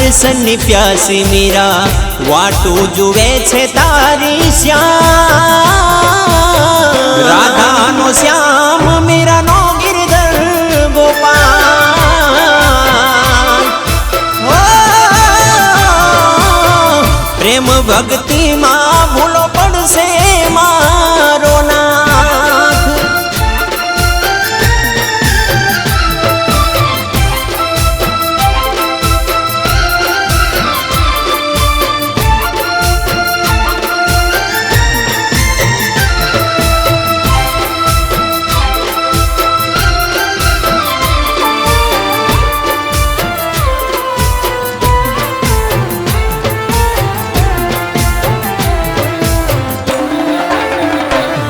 દર્શનની પ્યાસી મીરા વાટું જુએ છે તારી શ્યામ રાધાનો શ્યામ મીરાનો ગિરધર ગોપાલ પ્રેમ ભક્તિમાં ભૂલો પડશે મારો નાથ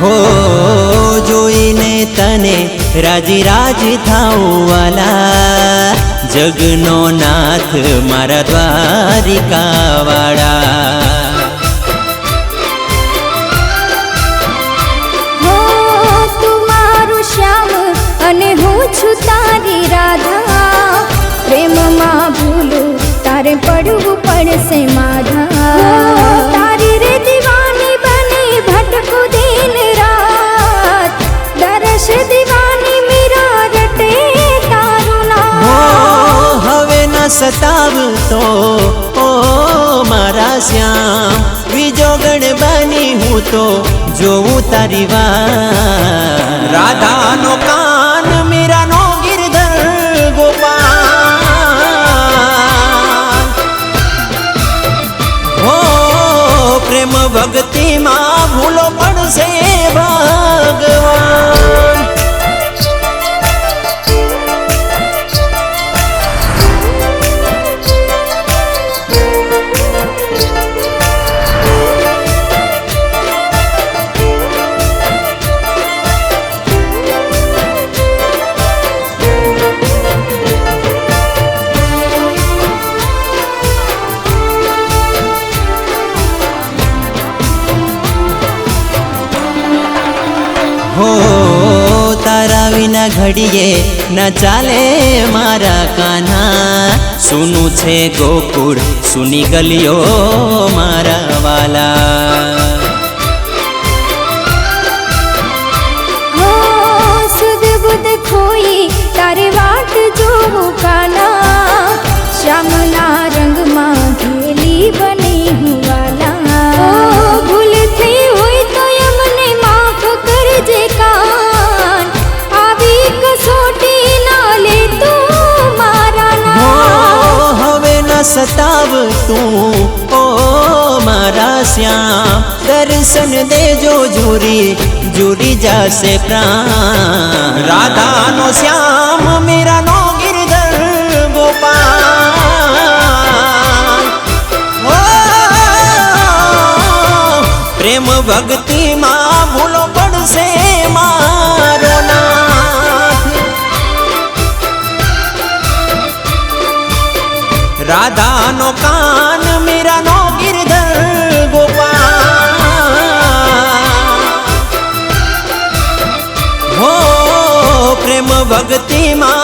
हो જોઈને તને રાજી રાજી થાઉં વાલા જગનો નાથ મારા દ્વારિકા વાળા હો તું મારું શ્યામ અને હું છું તારી રાધા પ્રેમમાં ભૂલું તારે પડવું પડશે માધા તારી રે દીવાની બની ભટકું દિન રાત દર્શ દીવાની મીરા રટે તારું નામ હવે ન સતાવતો ઓ મારા શ્યામ વિજોગણ બની હું તો જોઉં તારી વાત રાધાનો કાન મીરાનો ગિરધર ગોપાલ હો પ્રેમ ભક્તિમાં ભૂલો પડશે ભગવાન हो तारा विना घड़िए न चाले मारा कान्हा सुनु छे गोकुळ सुनी गलियो मारा वाला हो सुध बुध खोई तारे वाट जोऊं काना श्यामना रंगમાં ઘેલી બની હું વાલા ભૂલ થઈ હોય તો અમને માફ કરજે કાન આવી કસોટી ના લે તું મારા નામ હવે ન સતાવ તું ઓ મારા શ્યામ દર્શન દેજો જુરી જુરી જાશે પ્રાણ રાધાનો શ્યામ મીરાનો ગિરધર ગોપાલ પ્રેમ ભક્તિમાં ભૂલો પડશે મારો નાથ રાધાનો કાન મીરાનો ગિરધર ગોપાલ હો પ્રેમ ભક્તિમાં